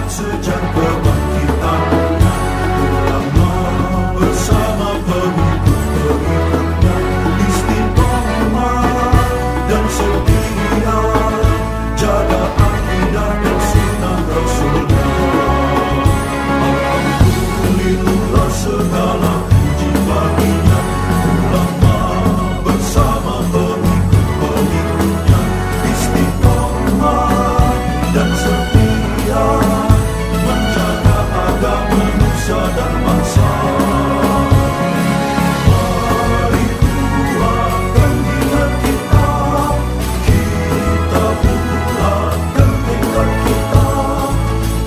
sejak kebangkitannya, ulama bersama pengikut-pengikutnya, istiqomah dan setia, jaga akidah dan sunnah Rasulnya. Alhamdulillah segala puji baginya, ulama bersama pengikut-pengikutnya, istiqomah dan setia, menjaga agama Nusa dan bangsa. Mari kuatkan niat kita, kita bulatkan tekad kita,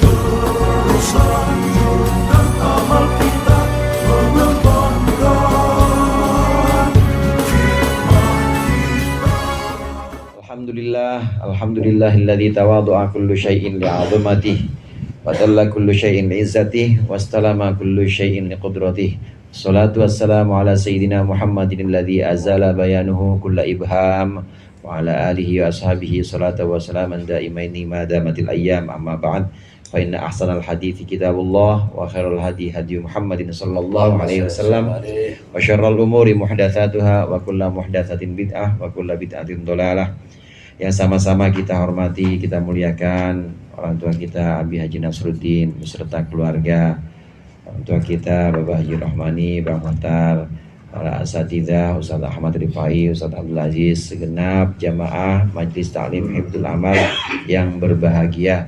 terus lanjutkan amal kita, mengembangkan khidmat kita. Alhamdulillahilladzi tawadhu'a kullu syai'in li'azamatihi wa dalla kullu syai'in li'izzatihi wastalama kullu syai'in liqudratihi. Salatu wassalamu ala sayyidina Muhammadin alladzi azala bayanuhu kulla ibham wa ala alihi wa ashabihi salatu wa salaman daimaini ma damatil ayyam, amma ba'd. Fa inna ahsanal hadithi kitabullah wa khairul hadi hadi Muhammadin sallallahu alaihi wasallam wa syarrul umuri muhdatsatuha wa kullu muhdatsatin bid'ah wa kullu bid'atin dhalalah. Yang sama-sama kita hormati, kita muliakan orang tua kita Abi Haji Nasruddin beserta keluarga, orang tua kita Bapak Haji Rahmani, Bang Muhtar, para asatidzah, Ustaz Ahmad Rifai, Ustaz Abdul Aziz, segenap jamaah Majelis Ta'lim Hifdzul Amal yang berbahagia.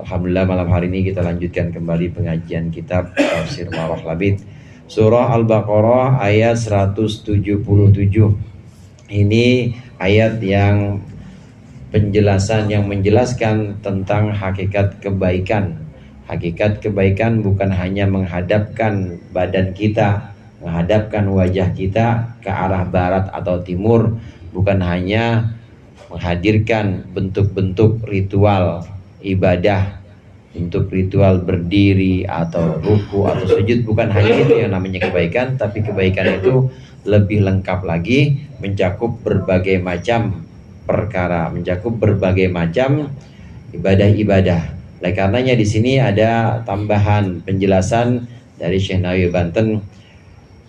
Alhamdulillah malam hari ini kita lanjutkan kembali pengajian kitab Tafsir Marah Labid, Surah Al-Baqarah ayat 177. Ini ayat yang penjelasan yang menjelaskan tentang hakikat kebaikan. Hakikat kebaikan bukan hanya menghadapkan badan kita, menghadapkan wajah kita ke arah barat atau timur, bukan hanya menghadirkan bentuk-bentuk ritual ibadah, bentuk ritual berdiri atau ruku atau sujud, bukan hanya itu yang namanya kebaikan, tapi kebaikan itu lebih lengkap lagi, mencakup berbagai macam perkara, mencakup berbagai macam ibadah-ibadah. Oleh karenanya di sini ada tambahan penjelasan dari Syekh Nawawi Banten.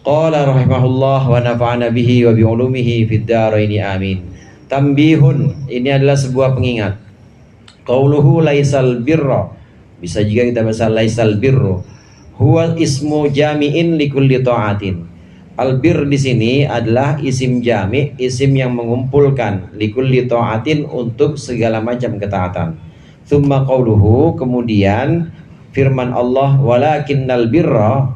Qala rahimahullah wa nafa'ana bihi wa bi ulumihi fid dharaini amin. Tambihun, ini adalah sebuah pengingat. Qauluhu laisal birra, bisa juga kita baca laisal birru, huwa ismu jami'in likulli ta'atin. Albir di sini adalah isim jami', isim yang mengumpulkan likulli ta'atin, untuk segala macam ketaatan. Tsumma qauluhu, kemudian firman Allah walakinnal birra,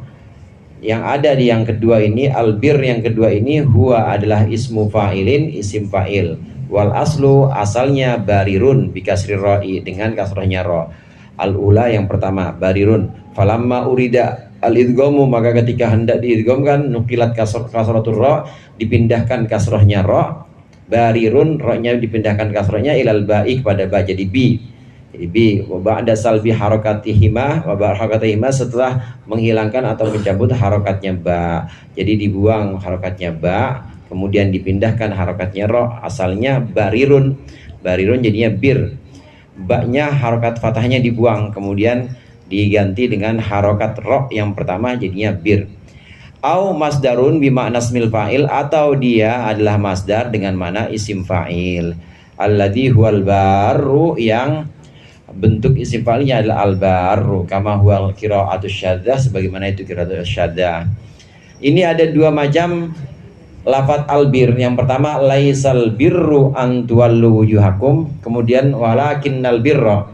yang ada di yang kedua ini, albir yang kedua ini, huwa adalah ismu fa'ilin, isim fa'il. Wal aslu, asalnya barirun bikasri ra'i, dengan kasrahnya ra. Al-ula yang pertama barirun. Falamma urida al-idghamu, maka ketika hendak diidghamkan, nukilat kasratul ra, dipindahkan kasrahnya ra. Barirun, ra-nya dipindahkan kasrahnya ilal ba'i, kepada ba, jadi bi. Jadi bi. Wa ba'da salbi harakatihima, wa harakatihima, setelah menghilangkan atau mencabut harokatnya ba, jadi dibuang harokatnya ba, kemudian dipindahkan harokatnya ro. Asalnya barirun, barirun jadinya bir, ba-nya harokat fathahnya dibuang, kemudian diganti dengan harokat ro yang pertama, jadinya bir. Au masdarun bimakna ismil fa'il, atau dia adalah masdar dengan mana isim fa'il. Alladzi huwal barru, yang bentuk isim fa'ilnya adalah al-barru, kama huwal qira'atus syadzah, sebagaimana itu qira'atus syadzah. Ini ada dua macam lafadz albir. Yang pertama laisal birru an tuwallu wujuhakum, kemudian walakinnal birra.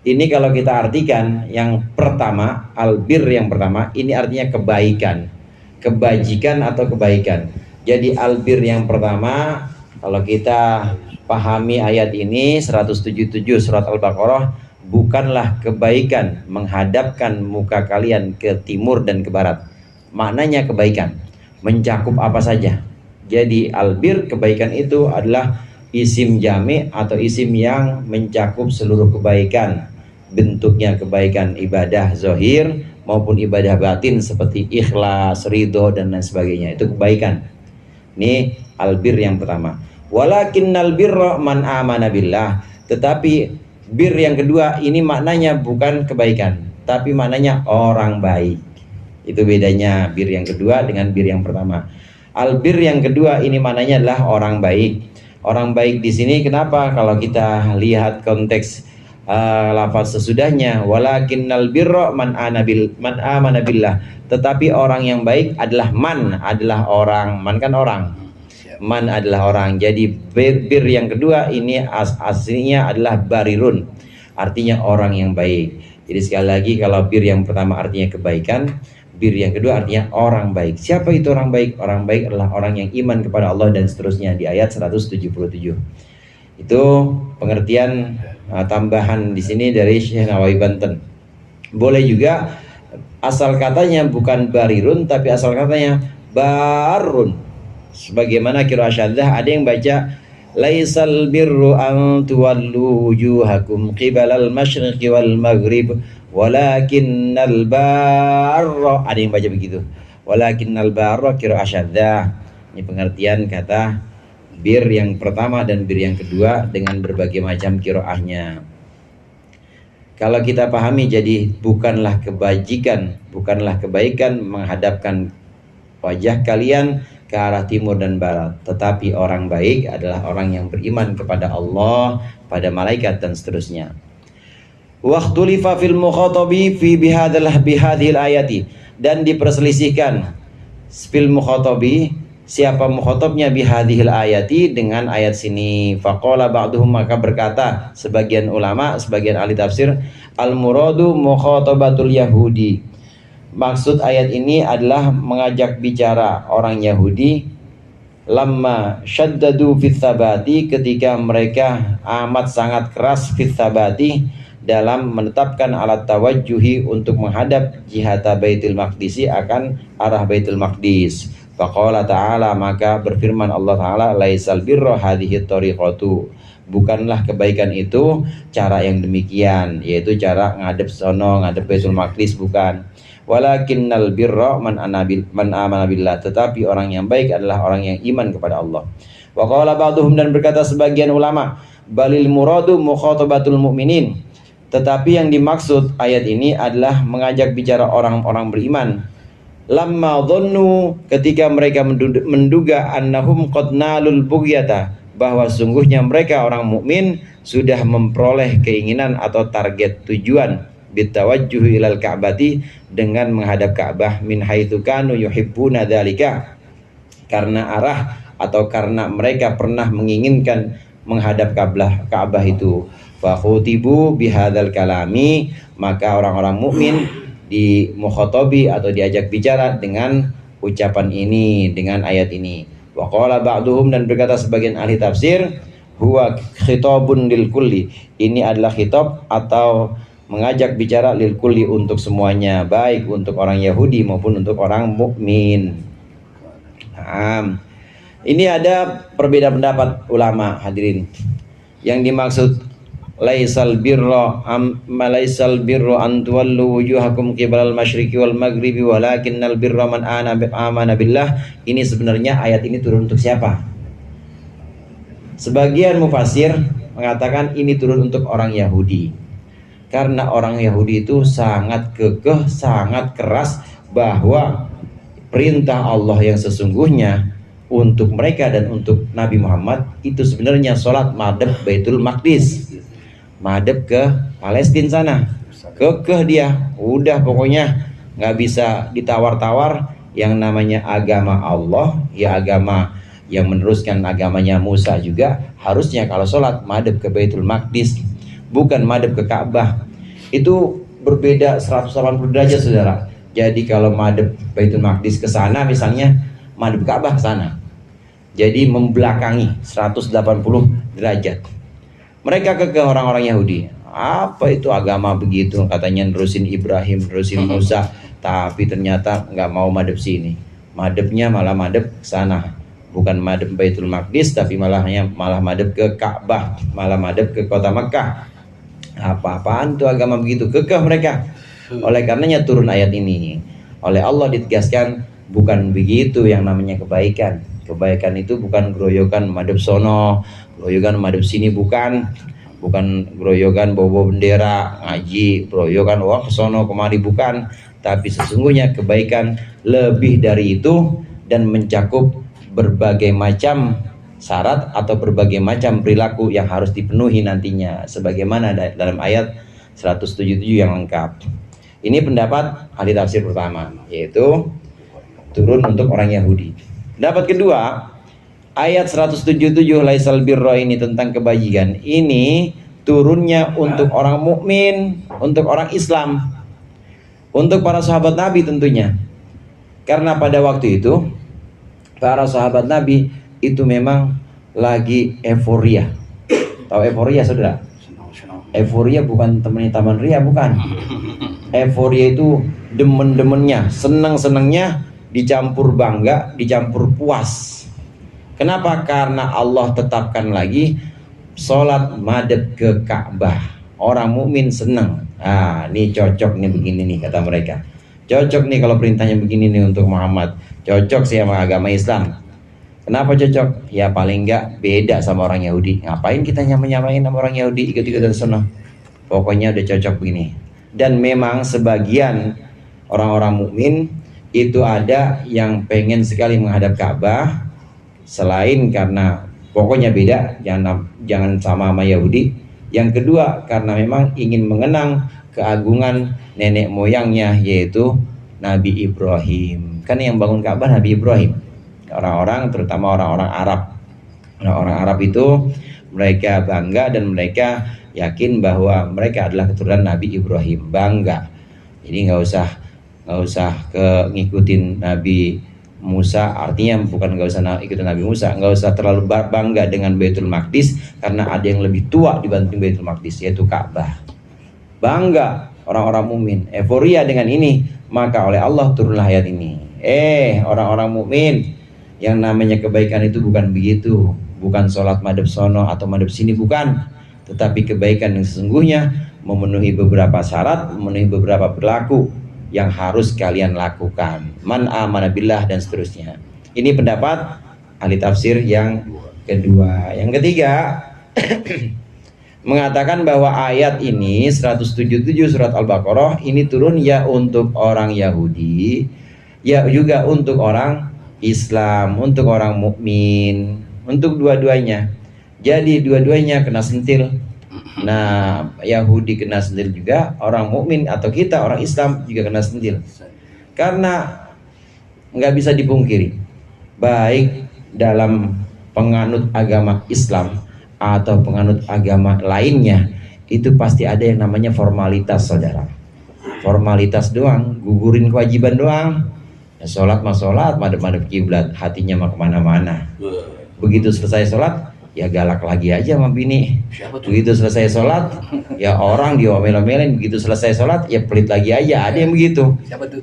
Ini kalau kita artikan yang pertama, albir yang pertama, ini artinya kebaikan, kebajikan atau kebaikan. Jadi albir yang pertama, kalau kita pahami ayat ini 177 surat Al-Baqarah, bukanlah kebaikan menghadapkan muka kalian ke timur dan ke barat. Maknanya kebaikan mencakup apa saja. Jadi albir, kebaikan itu adalah isim jami' atau isim yang mencakup seluruh kebaikan. Bentuknya kebaikan ibadah zahir maupun ibadah batin seperti ikhlas, ridho, dan lain sebagainya. Itu kebaikan. Ini albir yang pertama. Walakinnal birra man amana billah. Tetapi Bir yang kedua ini maknanya bukan kebaikan, tapi maknanya orang baik. Itu bedanya bir yang kedua dengan bir yang pertama. Albir yang kedua ini maknanya adalah orang baik. Orang baik di sini kenapa? Kalau kita lihat konteks lafaz sesudahnya, walakinnal birra man amana billah. Tetapi orang yang baik adalah adalah orang. Man kan orang. Man adalah orang. Jadi bir yang kedua ini aslinya adalah barirun. Artinya orang yang baik. Jadi sekali lagi kalau bir yang pertama artinya kebaikan, bir yang kedua artinya orang baik. Siapa itu orang baik? Orang baik adalah orang yang iman kepada Allah dan seterusnya di ayat 177. Itu pengertian tambahan di sini dari Syekh Nawawi Banten. Boleh juga asal katanya bukan barirun tapi asal katanya barun. Sebagaimana qiraah syadzah ada yang baca laisal birru an tuwallu wujuhakum qibalal masyriqi wal maghrib walakinnal barra, ada yang baca begitu. Walakinnal barra qiraah syadzah. Ini pengertian kata bir yang pertama dan bir yang kedua dengan berbagai macam qiraahnya. Kalau kita pahami jadi bukanlah kebajikan, bukanlah kebaikan menghadapkan wajah kalian ke arah timur dan barat, tetapi orang baik adalah orang yang beriman kepada Allah, pada malaikat dan seterusnya. Waqtulifa fil mukhatabi fi bihadhil ayati, dan diperselisihkan fil mukhatabi, siapa mukhatabnya bihadhil ayati dengan ayat sini. Faqala ba'duhum, maka berkata sebagian ulama, sebagian ahli tafsir, al muradu mukhatabatul yahudi. Maksud ayat ini adalah mengajak bicara orang Yahudi lamma syaddadu fit tsabati, ketika mereka amat sangat keras fit tsabati dalam menetapkan alat tawajjuhi untuk menghadap jihata Baitul Maqdisi, akan arah Baitul Maqdis. Faqala ta'ala, maka berfirman Allah Ta'ala, laisal birra hadhihi tariqatu, bukanlah kebaikan itu cara yang demikian, yaitu cara ngadep sono, ngadep Baitul Maqdis, bukan. Walakinnal birra man amana billah, tetapi orang yang baik adalah orang yang iman kepada Allah. Wa qala ba'duhum, dan berkata sebagian ulama, balil muradu mukhatabatul mu'minin, tetapi yang dimaksud ayat ini adalah mengajak bicara orang-orang beriman. Lamma dhannu, ketika mereka menduga annahum qad nalul bughyata, bahwa sungguhnya mereka orang mukmin sudah memperoleh keinginan atau target tujuan bitawajjuhi ilal ka'bati, dengan menghadap Ka'bah, min haitsu kanu yuhibbuna dzalika, karena arah atau karena mereka pernah menginginkan menghadap Ka'bah itu. Fa khutibu bihadzal kalami, maka orang-orang mukmin di mukhatabi atau diajak bicara dengan ucapan ini, dengan ayat ini. Wa qala ba'duhum, dan berkata sebagian ahli tafsir, huwa khitabun lil kulli, ini adalah khitab atau mengajak bicara lil kulli, untuk semuanya, baik untuk orang Yahudi maupun untuk orang mukmin. Nah, ini ada perbedaan pendapat ulama, hadirin. Yang dimaksud laisal birra an tuwallu wujuhakum qibalal masyriqi wal maghribi walakinnal birra man amana billah, ini sebenarnya ayat ini turun untuk siapa? Sebagian mufasir mengatakan ini turun untuk orang Yahudi. Karena orang Yahudi itu sangat kekeh, sangat keras bahwa perintah Allah yang sesungguhnya untuk mereka dan untuk Nabi Muhammad itu sebenarnya sholat madhab Baitul Maqdis, madhab ke Palestina sana. Kekeh dia, udah pokoknya nggak bisa ditawar-tawar. Yang namanya agama Allah, ya agama yang meneruskan agamanya Musa juga, harusnya kalau sholat madhab ke Baitul Maqdis, bukan madhab ke Ka'bah. Itu berbeda 180 derajat, saudara. Jadi kalau madhab Baitul Maqdis ke sana misalnya, madhab Ka'bah ke sana. Jadi membelakangi 180 derajat. Mereka ke orang-orang Yahudi. Apa itu agama begitu? Katanya nerusin Ibrahim, nerusin Musa, tapi ternyata nggak mau madhab sini. Madhabnya malah madhab ke sana. Bukan madhab Baitul Maqdis, tapi malah madhab ke Ka'bah, malah madhab ke kota Makkah. Apa-apaan tuh agama begitu, kekeh mereka. Oleh karenanya turun ayat ini. Oleh Allah ditegaskan, bukan begitu yang namanya kebaikan. Kebaikan itu bukan geroyokan madhab sono, geroyokan madhab sini, bukan bukan groyogan bawa bendera ngaji, groyogan wah kesono kemari, bukan. Tapi sesungguhnya kebaikan lebih dari itu dan mencakup berbagai macam syarat atau berbagai macam perilaku yang harus dipenuhi nantinya, sebagaimana dalam ayat 177 yang lengkap. Ini pendapat ahli tafsir pertama, yaitu turun untuk orang Yahudi. Pendapat kedua, ayat 177 laisal birra ini tentang kebajikan, ini turunnya untuk orang mukmin, untuk orang Islam, untuk para sahabat Nabi tentunya. Karena pada waktu itu para sahabat Nabi itu memang lagi euforia. Tahu euforia, saudara? Euforia bukan temen taman ria, bukan. Euforia itu demen-demennya, senang-senangnya dicampur bangga, dicampur puas. Kenapa? Karena Allah tetapkan lagi sholat madhab ke Ka'bah. Orang mukmin senang. Ah, ini cocok nih begini nih kata mereka. Cocok nih kalau perintahnya begini nih untuk Muhammad. Cocok sih sama agama Islam. Kenapa cocok? Ya paling enggak beda sama orang Yahudi. Ngapain kita nyamain sama orang Yahudi, ikut-ikutan senang. Pokoknya udah cocok begini. Dan memang sebagian orang-orang mukmin itu ada yang pengen sekali menghadap Ka'bah, selain karena pokoknya beda, jangan sama Yahudi. Yang kedua karena memang ingin mengenang keagungan nenek moyangnya, yaitu Nabi Ibrahim. Kan yang bangun Ka'bah Nabi Ibrahim. Orang-orang, terutama orang-orang Arab. Orang-orang Arab itu mereka bangga dan mereka yakin bahwa mereka adalah keturunan Nabi Ibrahim, bangga. Jadi nggak usah ngikutin Nabi Musa, artinya bukan nggak usah ikutin Nabi Musa, nggak usah terlalu bangga dengan Baitul Maqdis karena ada yang lebih tua dibanding Baitul Maqdis, yaitu Ka'bah. Bangga orang-orang mukmin, euforia dengan ini, maka oleh Allah turunlah ayat ini. Orang-orang mukmin, yang namanya kebaikan itu bukan begitu, bukan sholat madhab sono atau madhab sini, bukan. Tetapi kebaikan yang sesungguhnya memenuhi beberapa syarat, memenuhi beberapa perilaku yang harus kalian lakukan. Man amana billah dan seterusnya. Ini pendapat ahli tafsir yang kedua. Yang ketiga mengatakan bahwa ayat ini 177 surat Al-Baqarah ini turun ya untuk orang Yahudi, ya juga untuk orang Islam, untuk orang mukmin, untuk dua-duanya. Jadi dua-duanya kena sentil. Nah, Yahudi kena sentil juga, orang mukmin atau kita orang Islam juga kena sentil. Karena nggak bisa dipungkiri, baik dalam penganut agama Islam atau penganut agama lainnya, itu pasti ada yang namanya formalitas, saudara. Formalitas doang, gugurin kewajiban doang. Ya, sholat mah sholat, madep-madep kiblat, hatinya mah kemana-mana. Begitu selesai sholat, ya galak lagi aja sama bini. Begitu selesai sholat, ya orang diomel-omelin. Begitu selesai sholat, ya pelit lagi aja. Ada yang begitu. Siapa tuh?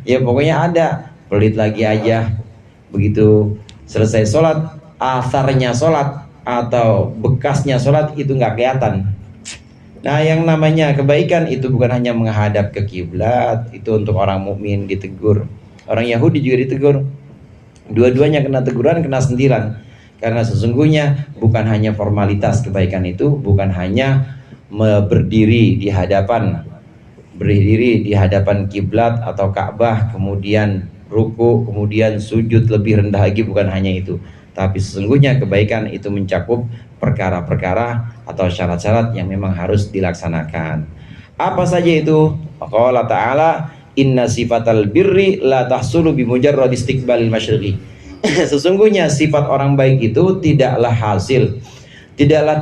Ya pokoknya ada, pelit lagi aja. Begitu selesai sholat, asarnya sholat atau bekasnya sholat itu nggak kelihatan. Nah, yang namanya kebaikan itu bukan hanya menghadap ke kiblat, itu untuk orang mukmin ditegur. Orang Yahudi juga ditegur. Dua-duanya kena teguran, kena sentilan. Karena sesungguhnya bukan hanya formalitas kebaikan itu, bukan hanya berdiri di hadapan kiblat atau Ka'bah, kemudian ruku, kemudian sujud lebih rendah lagi, bukan hanya itu. Tapi sesungguhnya kebaikan itu mencakup perkara-perkara atau syarat-syarat yang memang harus dilaksanakan. Apa saja itu? Allah Ta'ala, inna sifatal birri la tahsulu bimujarrad istiqbalil masyriqi. Sesungguhnya sifat orang baik itu tidaklah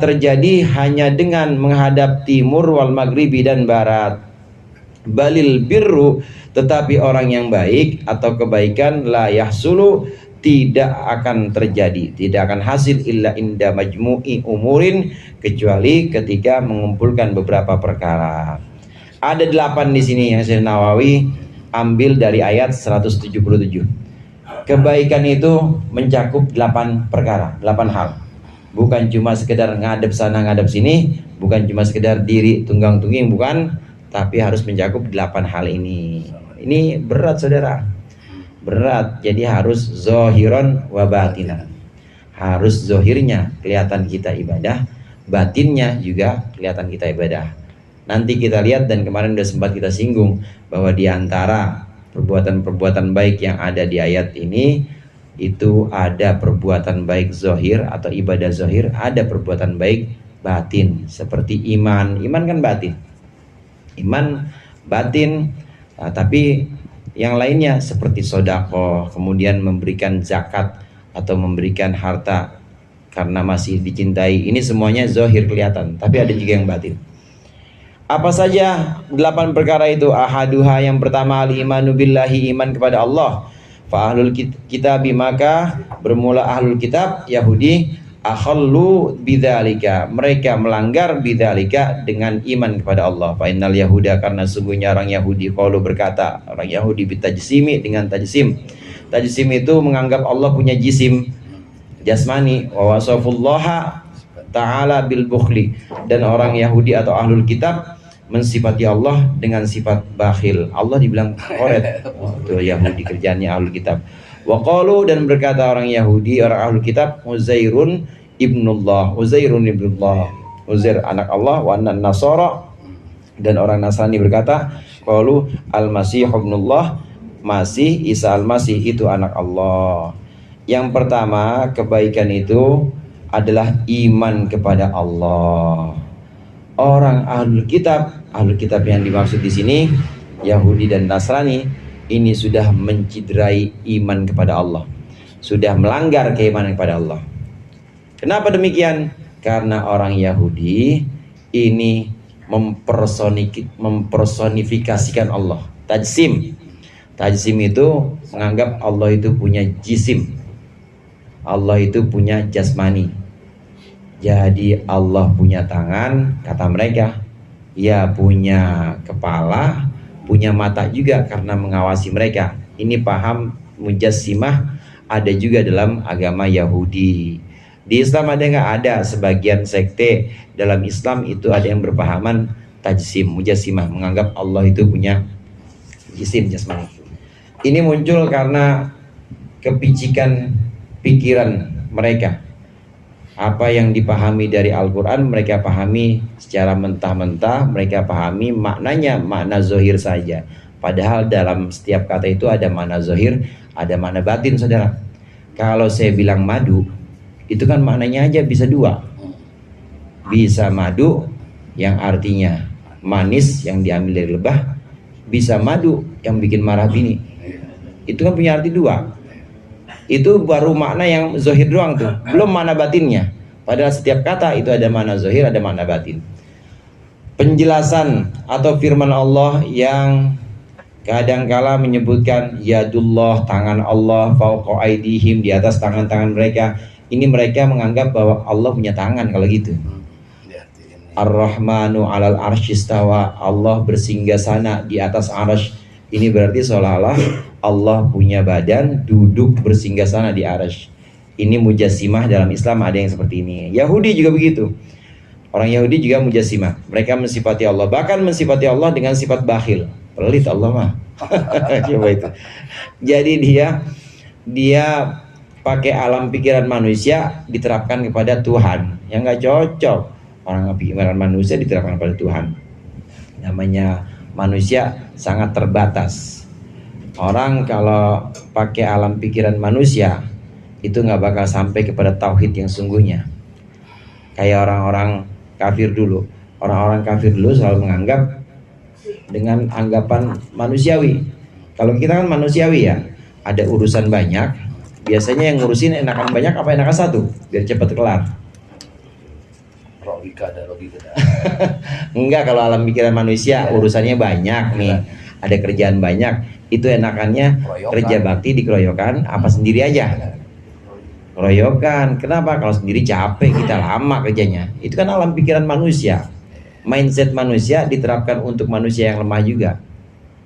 terjadi hanya dengan menghadap timur wal maghribi dan barat. Balil birru, tetapi orang yang baik atau kebaikan la yahsulu, tidak akan terjadi, tidak akan hasil illa inda majmu'i umurin, kecuali ketika mengumpulkan beberapa perkara. Ada 8 di sini yang Syekh Nawawi ambil dari ayat 177. Kebaikan itu mencakup 8 perkara, 8 hal. Bukan cuma sekedar ngadep sana ngadep sini, bukan cuma sekedar diri tunggang-tungging, bukan, tapi harus mencakup 8 hal ini. Ini berat, saudara. Berat, jadi harus zohiron wa batinan. Harus zohirnya kelihatan kita ibadah, batinnya juga kelihatan kita ibadah. Nanti kita lihat, dan kemarin sudah sempat kita singgung bahwa di antara perbuatan-perbuatan baik yang ada di ayat ini, itu ada perbuatan baik zohir atau ibadah zohir, ada perbuatan baik batin seperti iman. Iman kan batin, iman batin. Nah, tapi yang lainnya seperti sodako, kemudian memberikan zakat atau memberikan harta karena masih dicintai, ini semuanya zohir kelihatan, tapi ada juga yang batin. Apa saja 8 perkara itu? Ahaduha, yang pertama, al-imanu billahi, iman kepada Allah. Fa ahlul kitab, maka bermula ahlul kitab Yahudi, akhallu bidzalika, mereka melanggar bidzalika dengan iman kepada Allah. Fa innal yahuda, karena sungguhnya orang Yahudi, qalu berkata, orang Yahudi bitajsimi, dengan tajsim. Tajsim itu menganggap Allah punya jisim jasmani, wa wasafullaha ta'ala bil bukhli, dan orang Yahudi atau ahlul kitab mensifati Allah dengan sifat bakhil. Allah dibilang koret. Itu Yahudi kerjaannya ahlul kitab. Wa qalu, dan berkata orang Yahudi, orang ahlul kitab, Uzairun ibnullah, Uzairun ibnullah, Uzair anak Allah. Wa annan nasara, dan orang Nasrani berkata, qalu al-masih ibnullah, Masih, Isa al-Masih itu anak Allah. Yang pertama, kebaikan itu adalah iman kepada Allah. Orang ahlul kitab yang dimaksud di sini Yahudi dan Nasrani, ini sudah menciderai iman kepada Allah, sudah melanggar keimanan kepada Allah. Kenapa demikian? Karena orang Yahudi ini mempersonifikasikan Allah. Tajsim itu menganggap Allah itu punya jisim, Allah itu punya jasmani. Jadi Allah punya tangan, kata mereka, ya punya kepala, punya mata juga karena mengawasi mereka. Ini paham mujassimah ada juga dalam agama Yahudi. Di Islam ada nggak? Ada. Sebagian sekte dalam Islam itu ada yang berpahaman tajsim, mujassimah, menganggap Allah itu punya jisim jasmani. Ini muncul karena kepicikan pikiran mereka. Apa yang dipahami dari Al-Quran mereka pahami secara mentah-mentah, mereka pahami maknanya, makna zohir saja. Padahal dalam setiap kata itu ada makna zohir, ada makna batin, saudara. Kalau saya bilang madu, itu kan maknanya aja bisa dua. Bisa madu yang artinya manis yang diambil dari lebah, bisa madu yang bikin marah bini. Itu kan punya arti dua. Itu baru makna yang zohir doang tuh, belum makna batinnya. Padahal setiap kata itu ada makna zohir, ada makna batin. Penjelasan atau firman Allah yang kadangkala menyebutkan yadullah, tangan Allah, fauqa aidihim, di atas tangan-tangan mereka. Ini mereka menganggap bahwa Allah punya tangan kalau gitu. Ar-Rahmanu alal arsyistawa, Allah bersinggasana di atas arsy. Ini berarti seolah-olah Allah punya badan, duduk bersinggasana di arsy. Ini mujassimah dalam Islam, ada yang seperti ini. Yahudi juga begitu. Orang Yahudi juga mujassimah. Mereka mensifati Allah, bahkan mensifati Allah dengan sifat bakhil. Pelit Allah mah. Coba itu. Jadi dia pakai alam pikiran manusia diterapkan kepada Tuhan. Yang nggak cocok. Orang pikiran manusia diterapkan kepada Tuhan. Namanya manusia sangat terbatas. Orang kalau pakai alam pikiran manusia itu nggak bakal sampai kepada tauhid yang sungguhnya. Kayak orang-orang kafir dulu. Orang-orang kafir dulu selalu menganggap dengan anggapan manusiawi. Kalau kita kan manusiawi ya, ada urusan banyak. Biasanya yang ngurusin enakan banyak apa enakan satu, biar cepat kelar. Logika. Enggak, kalau alam pikiran manusia urusannya banyak nih, ada kerjaan banyak. Itu enakannya kerja bakti dikeroyokan apa sendiri aja. Keroyokan. Kenapa? Kalau sendiri capek, kita lama kerjanya. Itu kan alam pikiran manusia. Mindset manusia diterapkan untuk manusia yang lemah juga.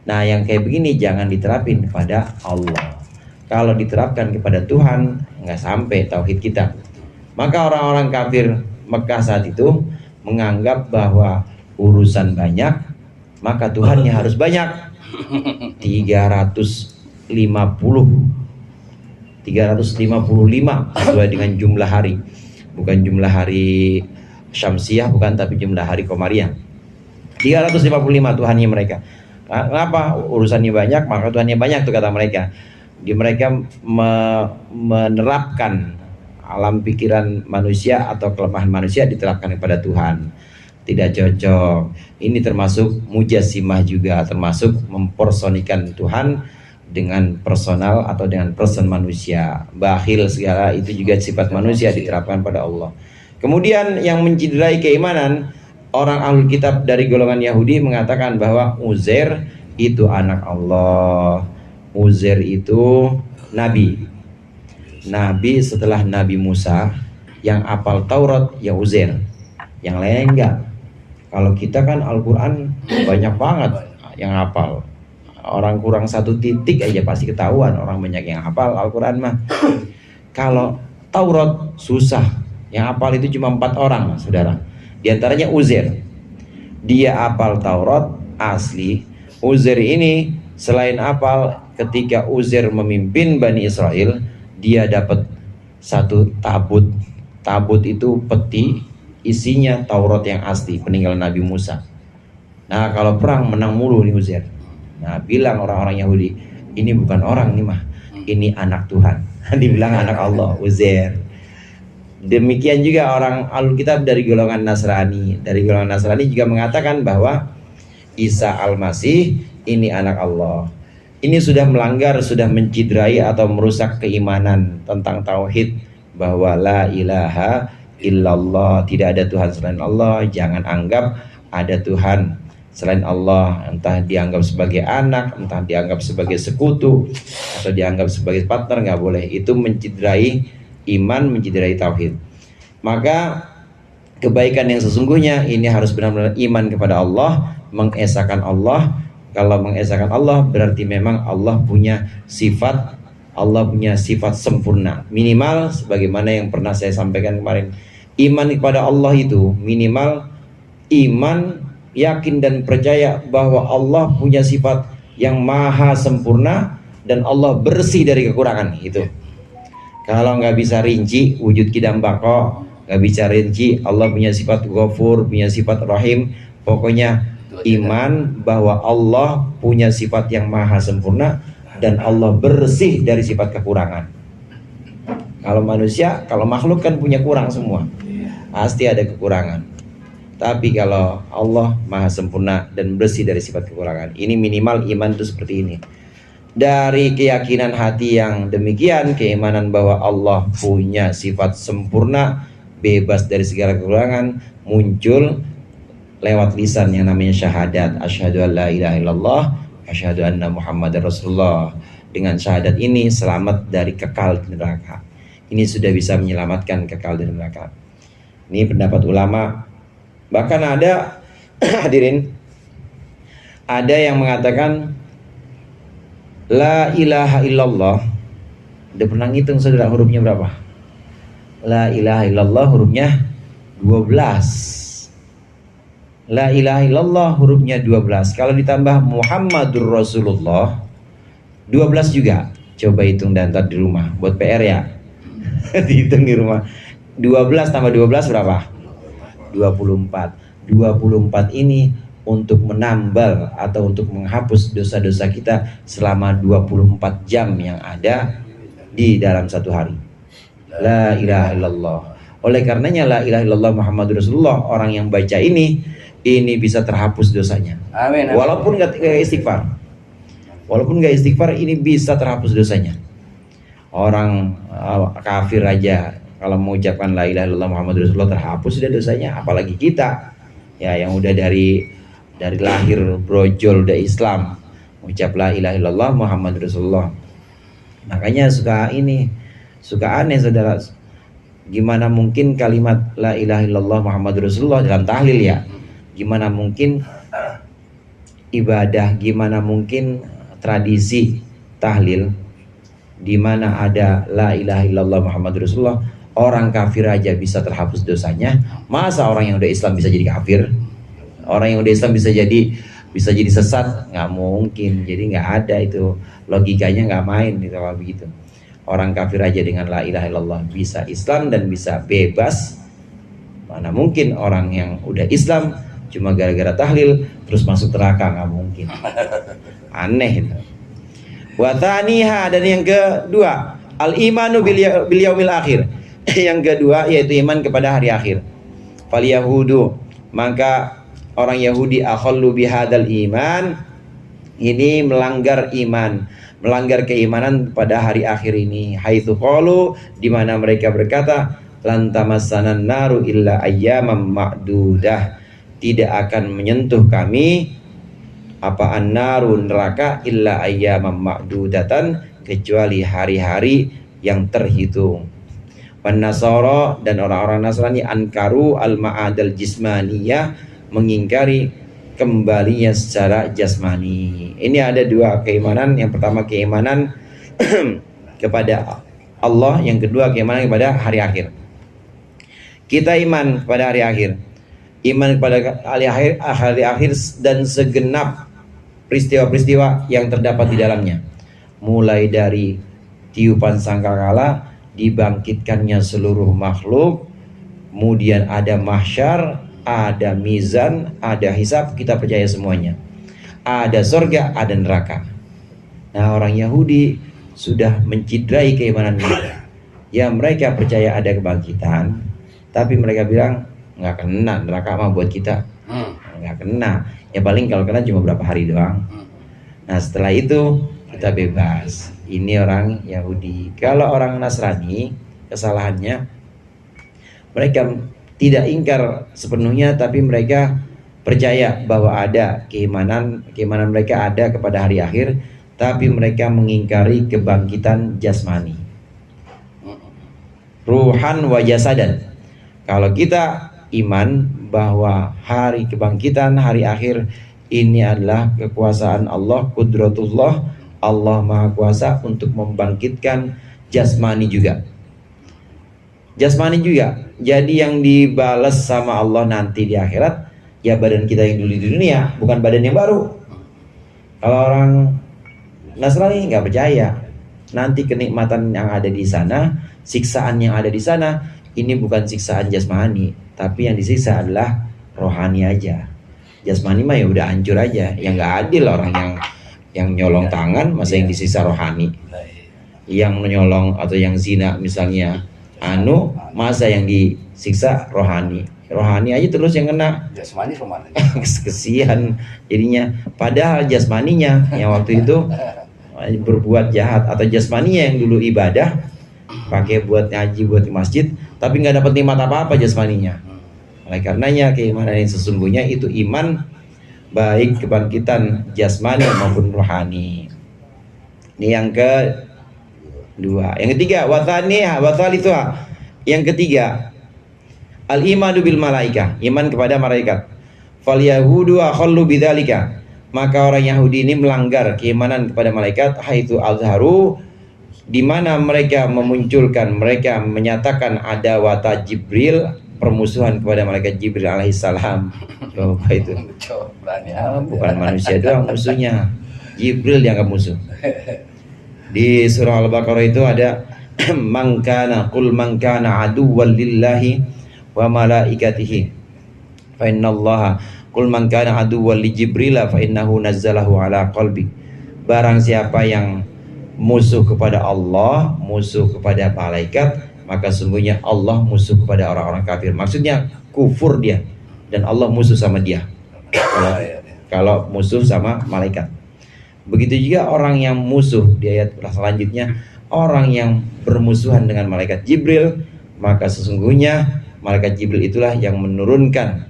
Nah, yang kayak begini jangan diterapin kepada Allah. Kalau diterapkan kepada Tuhan, nggak sampai tauhid kita. Maka orang-orang kafir Mekah saat itu menganggap bahwa urusan banyak, maka Tuhannya harus banyak. 355 sesuai dengan jumlah hari, bukan jumlah hari Syamsiah bukan, tapi jumlah hari Komariah. 355 Tuhannya mereka. Kenapa? Urusannya banyak, maka Tuhannya banyak tuh kata mereka. Mereka menerapkan alam pikiran manusia atau kelemahan manusia diterapkan kepada Tuhan. Tidak cocok. Ini termasuk mujasimah juga, termasuk mempersonikan Tuhan dengan personal atau dengan person manusia. Bakhil segala itu juga sifat manusia diterapkan pada Allah. Kemudian yang menciderai keimanan, orang ahlul kitab dari golongan Yahudi mengatakan bahwa Uzair itu anak Allah. Uzair itu nabi. Nabi setelah Nabi Musa, yang apal Taurat ya Uzair, yang lain enggak. Kalau kita kan Al-Quran banyak banget yang hafal. Orang kurang 1 titik aja pasti ketahuan orang banyak yang hafal Al-Quran mah. Kalau Taurat susah, yang hafal itu cuma 4 orang saudara. Di antaranya Uzair. Dia hafal Taurat asli. Uzair ini selain hafal, ketika Uzair memimpin Bani Israel, dia dapat 1 tabut. Tabut itu peti, isinya Taurat yang asli peninggalan Nabi Musa. Nah kalau perang menang mulu nih Uzair. Nah bilang orang-orang Yahudi, ini bukan orang nih mah, ini anak Tuhan. Dibilang anak Allah, Uzair. Demikian juga orang Alkitab dari golongan Nasrani. Dari golongan Nasrani juga mengatakan bahwa Isa Al-Masih ini anak Allah. Ini sudah melanggar, sudah menciderai atau merusak keimanan tentang tauhid, bahwa la ilaha illallah, tidak ada Tuhan selain Allah. Jangan anggap ada Tuhan selain Allah, entah dianggap sebagai anak, entah dianggap sebagai sekutu, atau dianggap sebagai partner, nggak boleh. Itu menciderai iman, menciderai tauhid. Maka kebaikan yang sesungguhnya ini harus benar-benar iman kepada Allah, mengesahkan Allah. Kalau mengesahkan Allah berarti memang Allah punya sifat, Allah punya sifat sempurna. Minimal sebagaimana yang pernah saya sampaikan kemarin, iman kepada Allah itu minimal iman, yakin dan percaya bahwa Allah punya sifat yang maha sempurna dan Allah bersih dari kekurangan. Itu kalau nggak bisa rinci wujud kidam bako, nggak bisa rinci Allah punya sifat ghafur, punya sifat rahim, pokoknya iman bahwa Allah punya sifat yang maha sempurna dan Allah bersih dari sifat kekurangan. Kalau manusia, kalau makhluk kan punya kurang semua, pasti ada kekurangan. Tapi kalau Allah maha sempurna dan bersih dari sifat kekurangan, ini minimal iman itu seperti ini. Dari keyakinan hati yang demikian, keimanan bahwa Allah punya sifat sempurna, bebas dari segala kekurangan, muncul lewat lisan yang namanya syahadat, asyhadu an la ilaha illallah, asyhadu anna Muhammadar Rasulullah. Dengan syahadat ini selamat dari kekal di neraka. Ini sudah bisa menyelamatkan kekal di neraka. Ini pendapat ulama. Bahkan ada hadirin, ada yang mengatakan la ilaha illallah. Udah pernah ngitung saudara hurufnya berapa? La ilaha illallah hurufnya 12. La ilaha illallah hurufnya 12. Kalau ditambah Muhammadur Rasulullah 12 juga. Coba hitung dan ntar di rumah buat PR ya. Dihitung di rumah. 12 tambah 12 berapa? 24. 24 ini untuk menambal atau untuk menghapus dosa-dosa kita selama 24 jam yang ada di dalam satu hari. La ilaha illallah. Oleh karenanya la ilaha illallah Muhammadur Rasulullah, orang yang baca ini bisa terhapus dosanya. Amin, amin. Walaupun nggak istighfar, walaupun nggak istighfar, ini bisa terhapus dosanya. Orang kafir aja kalau mengucapkan la ilaha illallah Muhammadur Rasulullah terhapus sudah dosanya, apalagi kita ya yang udah dari lahir brojol udah Islam, mengucap la ilaha illallah Muhammadur Rasulullah. Makanya suka aneh saudara, gimana mungkin kalimat la ilaha illallah Muhammadur Rasulullah dalam tahlil ya, gimana mungkin ibadah, gimana mungkin tradisi tahlil di mana ada la ilaha illallah Muhammadur Rasulullah, orang kafir aja bisa terhapus dosanya. Masa orang yang udah Islam bisa jadi kafir? Orang yang udah Islam bisa jadi sesat? Nggak mungkin. Jadi nggak ada itu, logikanya nggak main gitu kalau begitu. Orang kafir aja dengan la ilaha illallah bisa Islam dan bisa bebas Mana mungkin orang yang udah Islam cuma gara-gara tahlil terus masuk neraka, nggak mungkin. Aneh itu. Wa tsaniha, dan yang kedua, al-imanu bil yaumil akhir. Yang kedua yaitu iman kepada hari akhir. Fal yahudu, maka orang Yahudi akhallu bihadal iman, ini melanggar iman, melanggar keimanan pada hari akhir ini. Haitsu qalu, di mana mereka berkata, lan tamassanan naru illa ayyamam ma'dudah, tidak akan menyentuh kami apa an-naru, neraka, illa ayyamam ma'dudatan, kecuali hari-hari yang terhitung. Wan nasara, dan orang-orang Nasrani ankaru al-ma'adal jismaniyah, mengingkari kembalinya secara jasmani. Ini ada dua keimanan. Yang pertama keimanan kepada Allah, yang kedua keimanan kepada hari akhir. Kita iman kepada hari akhir, iman kepada hari akhir dan segenap peristiwa-peristiwa yang terdapat di dalamnya, mulai dari tiupan sangkakala, dibangkitkannya seluruh makhluk, kemudian ada mahsyar, ada mizan, ada hisab, kita percaya semuanya. Ada surga, ada neraka. Nah, orang Yahudi sudah mencidrai keimanan mereka. Ya, mereka percaya ada kebangkitan, tapi mereka bilang nggak kena, neraka mah buat kita nggak kena. Ya paling kalau kena cuma berapa hari doang. Nah, setelah itu kita bebas. Ini orang Yahudi. Kalau orang Nasrani, kesalahannya mereka tidak ingkar sepenuhnya, tapi mereka percaya bahwa ada keimanan mereka ada kepada hari akhir, tapi mereka mengingkari kebangkitan jasmani, ruhan wa jasadan. Kalau kita iman bahwa hari kebangkitan, hari akhir ini adalah kekuasaan Allah, qudratullah, Allah Maha Kuasa untuk membangkitkan jasmani juga. Jasmani juga. Jadi yang dibalas sama Allah nanti di akhirat ya badan kita yang dulu di dunia, bukan badan yang baru. Kalau orang Nasrani nggak percaya, nanti kenikmatan yang ada di sana, siksaan yang ada di sana, ini bukan siksaan jasmani, tapi yang disiksa adalah rohani aja. Jasmani mah ya udah hancur aja. Yang nggak adil orang yang nyolong tangan, masa yang disiksa rohani. Yang menyolong atau yang zina misalnya, masa yang disiksa rohani. Rohani aja terus yang kena. Jasmani kemana? Kesian jadinya. Padahal jasmaninya yang waktu itu berbuat jahat, atau jasmaninya yang dulu ibadah, pakai buat ngaji, buat di masjid, tapi nggak dapat nikmat apa-apa jasmaninya. Oleh karenanya keimanan yang sesungguhnya itu iman baik kebangkitan jasmani maupun rohani. Ini yang kedua. Yang ketiga, wathalithuha. Yang ketiga, al-imanu bil malaikah, iman kepada malaikat. Fal yahudu akhallu bidzalika. Maka orang Yahudi ini melanggar keimanan kepada malaikat, haitsu azharu, di mana mereka memunculkan, mereka menyatakan ada wata Jibril, permusuhan kepada malaikat Jibril alaihissalam. Coba itu. Bukan manusia doang musuhnya. Jibril dianggap musuh. Di surah Al-Baqarah itu ada qul man kana aduwwan lillahi wa malaikatihi fa innallaha qul man kana aduwwan li Jibril fa innahu nazzalahu ala qalbi. Barang siapa yang musuh kepada Allah, musuh kepada malaikat, maka sungguhnya Allah musuh kepada orang-orang kafir. Maksudnya kufur dia, dan Allah musuh sama dia. Kalau musuh sama malaikat. Begitu juga orang yang musuh, di ayat selanjutnya, orang yang bermusuhan dengan malaikat Jibril, maka sesungguhnya malaikat Jibril itulah yang menurunkan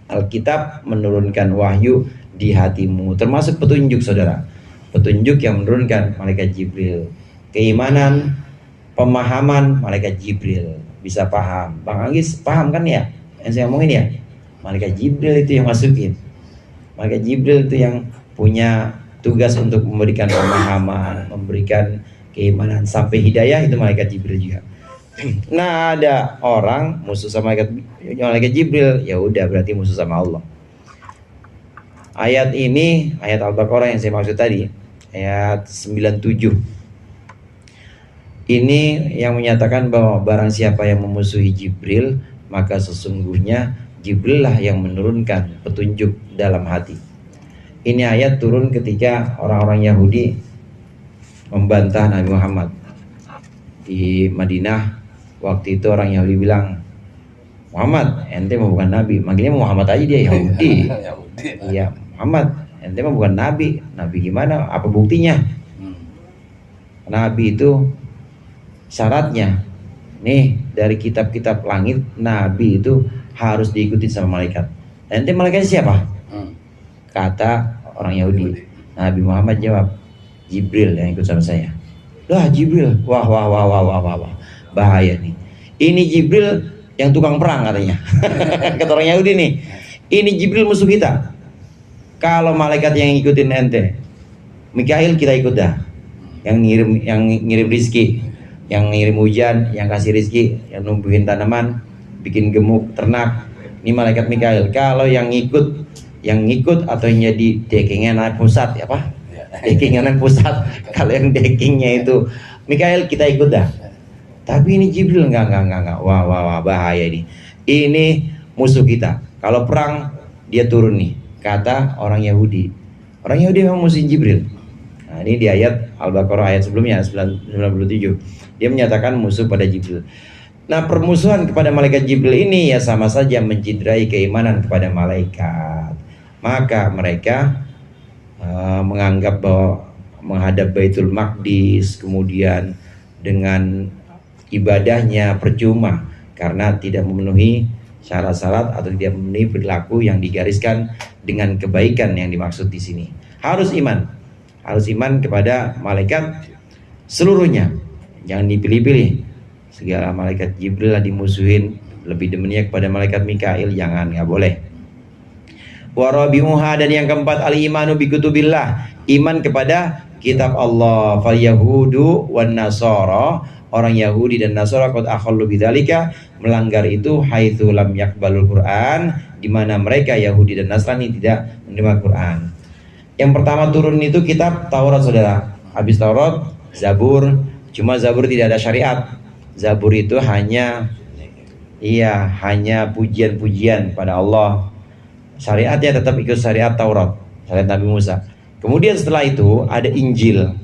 Alkitab, menurunkan wahyu di hatimu, termasuk petunjuk, saudara. Petunjuk yang menurunkan malaikat Jibril. Keimanan, pemahaman malaikat Jibril, bisa paham. Bang Anggis paham kan ya yang saya omongin ya? Malaikat Jibril itu yang masukin. Malaikat Jibril itu yang punya tugas untuk memberikan pemahaman, memberikan keimanan sampai hidayah, itu malaikat Jibril juga. Nah, ada orang musuh sama malaikat Jibril, ya udah berarti musuh sama Allah. Ayat ini, ayat Al-Baqarah yang saya maksud tadi, ayat 97. Ini yang menyatakan bahwa barang siapa yang memusuhi Jibril, maka sesungguhnya Jibril lah yang menurunkan petunjuk dalam hati. Ini ayat turun ketika orang-orang Yahudi membantah Nabi Muhammad di Madinah. Waktu itu orang Yahudi bilang, Muhammad, ente mah bukan nabi. Manggilnya Muhammad aja, dia Yahudi. Iya, Muhammad, ente mah bukan nabi. Nabi gimana? Apa buktinya? Nabi itu syaratnya, nih dari kitab-kitab langit, nabi itu harus diikuti sama malaikat. Ente malaikatnya siapa? Kata orang Yahudi. Nabi Muhammad jawab, Jibril yang ikut sama saya. Lah Jibril, wah, bahaya nih. Ini Jibril yang tukang perang katanya. Kata orang Yahudi nih, ini Jibril musuh kita. Kalau malaikat yang ngikutin ente, Mikail kita ikut dah. Yang ngirim rizki, yang ngirim hujan, yang kasih rizki, yang numbuhin tanaman, bikin gemuk ternak. Ini malaikat Mikail. Kalau yang ngikut atau yang jadi dekingnya anak pusat, apa? Dekingnya anak pusat. Kalau yang dekingnya itu Mikail, kita ikut dah. Tapi ini Jibril enggak. Wah, bahaya ini. Ini musuh kita. Kalau perang dia turun nih, kata orang Yahudi. Orang Yahudi memang musuh Jibril. Nah, ini di ayat Al-Baqarah ayat sebelumnya 97. Dia menyatakan musuh pada Jibril. Nah, permusuhan kepada malaikat Jibril ini ya sama saja mencederai keimanan kepada malaikat. Maka mereka menganggap bahwa menghadap Baitul Maqdis kemudian dengan ibadahnya percuma karena tidak memenuhi syarat-syarat atau tidak memenuhi perilaku yang digariskan dengan kebaikan yang dimaksud di sini. Harus iman kepada malaikat seluruhnya, jangan dipilih-pilih. Segala malaikat Jibril lah dimusuhin, lebih demennya kepada malaikat Mikail, jangan, nggak boleh. Warabi'uha, dan yang keempat al-imanu bi kutubillah, iman kepada kitab Allah. Fal yahudu wan nasara, orang Yahudi dan Nasara qad akhallu bidzalika, melanggar itu haitsu lam yaqbalul Quran, di mana mereka Yahudi dan Nasrani tidak menerima Quran. Yang pertama turun itu kitab Taurat, saudara. Habis Taurat, Zabur. Cuma Zabur tidak ada syariat. Zabur itu hanya pujian-pujian pada Allah. Syariatnya tetap ikut syariat Taurat, syariat Nabi Musa. Kemudian setelah itu ada Injil.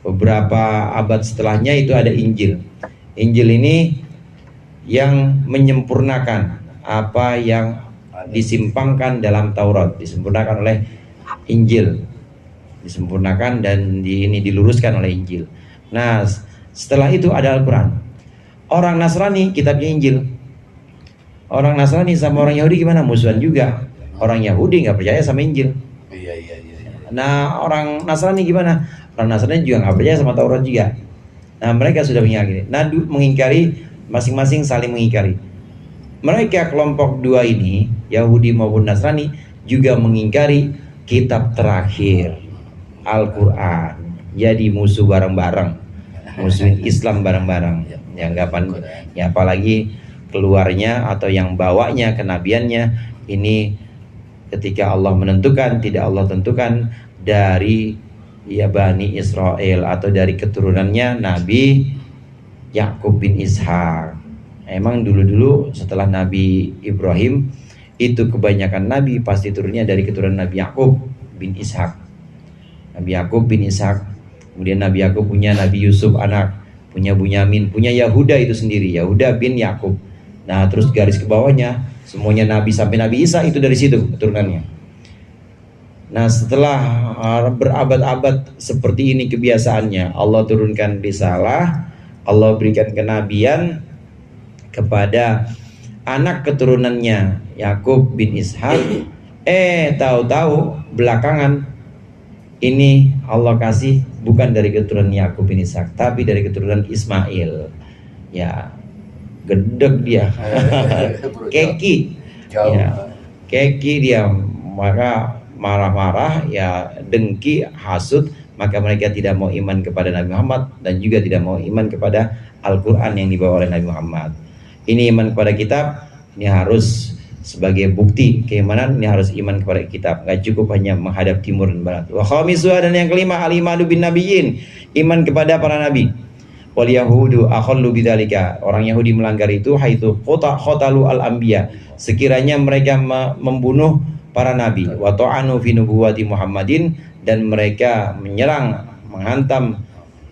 Beberapa abad setelahnya itu ada Injil. Injil ini yang menyempurnakan apa yang disimpangkan dalam Taurat, disempurnakan oleh Injil, disempurnakan dan ini diluruskan oleh Injil. Nah, setelah itu ada Al-Quran. Orang Nasrani kitabnya Injil. Orang Nasrani sama orang Yahudi gimana? Musuhan juga. Orang Yahudi nggak percaya sama Injil. Nah, orang Nasrani gimana? Orang Nasrani juga nggak percaya sama Taurat juga. Nah, mereka sudah mengingkari, masing-masing saling mengingkari. Mereka kelompok dua ini, Yahudi maupun Nasrani, juga mengingkari kitab terakhir, Al-Quran. Jadi musuh bareng-bareng, musuhin Islam bareng-bareng. Ya, apalagi keluarnya atau yang bawanya kenabiannya ini ketika Allah menentukan, tidak Allah tentukan dari Bani Israel atau dari keturunannya Nabi Yakub bin Ishak. Emang dulu-dulu setelah Nabi Ibrahim itu kebanyakan Nabi pasti turunnya dari keturunan Nabi Yakub bin Ishak. Nabi Yakub bin Ishak. Kemudian Nabi Yakub punya Nabi Yusuf anak, punya Bunyamin, punya Yahuda itu sendiri, Yahuda bin Yakub. Nah, terus garis ke bawahnya semuanya Nabi sampai Nabi Isa itu dari situ keturunannya. Nah, setelah berabad-abad seperti ini kebiasaannya, Allah turunkan risalah, Allah berikan kenabian kepada anak keturunannya Yakub bin Ishak. Tahu-tahu belakangan ini Allah kasih bukan dari keturunan Yakub bin Ishak, tapi dari keturunan Ismail. Ya, gedeg dia. Keki. Ya, keki dia, maka marah-marah, ya dengki, hasud, maka mereka tidak mau iman kepada Nabi Muhammad dan juga tidak mau iman kepada Al-Quran yang dibawa oleh Nabi Muhammad. Ini iman kepada kitab, ini harus sebagai bukti keimanan, ini harus iman kepada kitab, nggak cukup hanya menghadap timur dan barat. Wa khamisua, dan yang kelima al-imanu bin nabiyyin, iman kepada para nabi. Wal yahudu akhallu bidzalika. Orang Yahudi melanggar itu haitsu qatalu al anbiya. Sekiranya mereka membunuh para nabi, wa ta'anu fi nubuwati Muhammadin, dan mereka menyerang, menghantam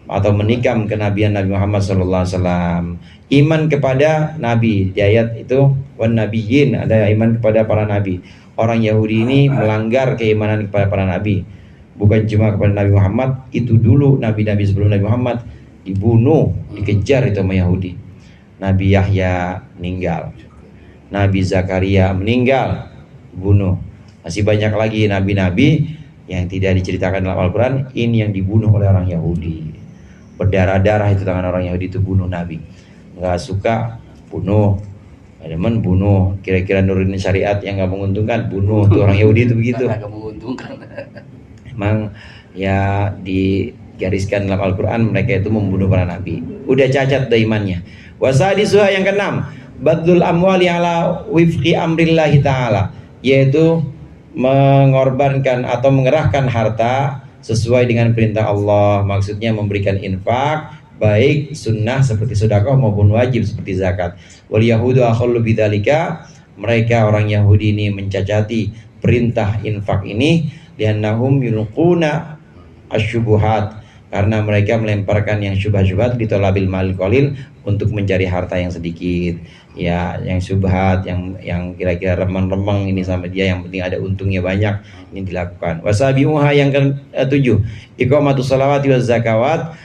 atau menikam kenabian Nabi Muhammad sallallahu alaihi wasallam. Iman kepada nabi, di ayat itu wan nabiyyin, ada iman kepada para nabi. Orang Yahudi ini melanggar keimanan kepada para nabi. Bukan cuma kepada Nabi Muhammad, itu dulu nabi-nabi sebelum Nabi Muhammad dibunuh, dikejar itu sama Yahudi. Nabi Yahya meninggal, Nabi Zakaria meninggal, bunuh. Masih banyak lagi nabi-nabi yang tidak diceritakan dalam Al-Quran, ini yang dibunuh oleh orang Yahudi. Berdarah-darah itu tangan orang Yahudi itu bunuh nabi. Nggak suka, bunuh. Teman bunuh, kira-kira nurunin syariat yang nggak menguntungkan, bunuh. Tuh orang Yahudi itu begitu. Nggak menguntungkan. Emang ya digariskan dalam Al-Quran mereka itu membunuh para nabi. Udah cacat imannya. Wasadisuha yang keenam, badlul amwali ala wifqi amrillahi ta'ala, yaitu mengorbankan atau mengerahkan harta sesuai dengan perintah Allah. Maksudnya memberikan infak, baik sunnah seperti sedekah maupun wajib seperti zakat. Wal yahudu akhallu bidzalika, mereka orang Yahudi ini mencacati perintah infak ini, liannahum yulquna asyubuhat, karena mereka melemparkan yang syubhat-syubhat di talabil mal qalil, untuk mencari harta yang sedikit, ya yang syubhat, yang kira-kira remang-remang ini sama dia, yang penting ada untungnya banyak, ini dilakukan. Wasabiuha yang ke-7, iqamatus shalawati waz zakawat,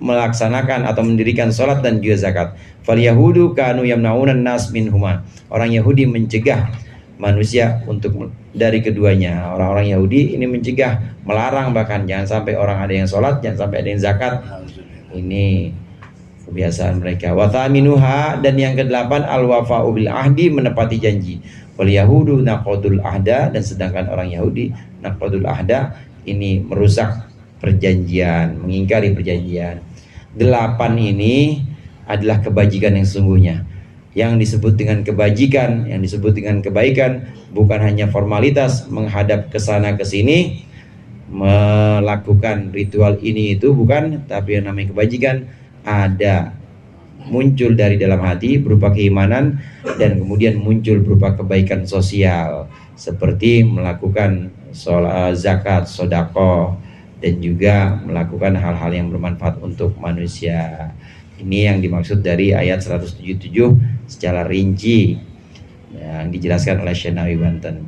melaksanakan atau mendirikan salat dan juga zakat. Fal yahudu kanu yamnaunan nas minhuma, orang Yahudi mencegah manusia untuk dari keduanya. Orang-orang Yahudi ini mencegah, melarang, bahkan jangan sampai orang ada yang sholat, jangan sampai ada yang zakat. Ini kebiasaan mereka. Wa thaminuha, dan yang ke-8 al-wafa'u bil ahdi, menepati janji. Wal yahudu naqadul ahda, dan sedangkan orang Yahudi naqadul ahda, ini merusak perjanjian, mengingkari perjanjian. 8 ini adalah kebajikan yang sesungguhnya. Yang disebut dengan kebajikan, yang disebut dengan kebaikan, bukan hanya formalitas menghadap ke sana ke sini, melakukan ritual ini itu, bukan, tapi yang namanya kebajikan ada muncul dari dalam hati berupa keimanan, dan kemudian muncul berupa kebaikan sosial seperti melakukan sholat, zakat, sedekah, dan juga melakukan hal-hal yang bermanfaat untuk manusia. Ini yang dimaksud dari ayat 177 secara rinci yang dijelaskan oleh Syekh Nawawi Banten.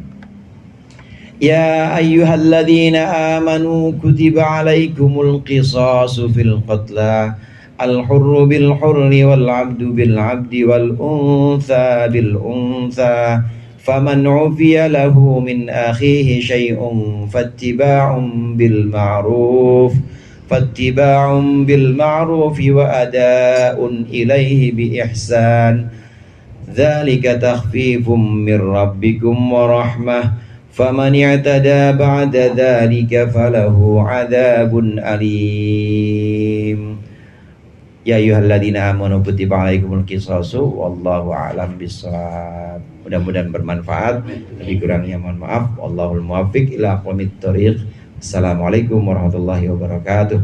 Ya ayyuhalladzina amanu kutiba alaikumul qisasu fil qatla, al-hurru bil hurri wal 'abdu bil 'abdi wal untha bil untha, faman 'ufiya lahu min akhihi syai'un fattiba'un bil ma'ruf wa ada'un ilaihi bi ihsan, dzalika takhfifum mir rabbikum wa rahmah, faman i'tada ba'da dzalika falahu 'adzabun alim. Ya ayyuhalladzina amanu kutiba alaikumul qisasu, wallahu a'lam bissawab. Mudah-mudahan bermanfaat. Lebih kurangnya mohon maaf. Wallahul muwaffiq ila aqwamit thoriq. Assalamualaikum warahmatullahi wabarakatuh.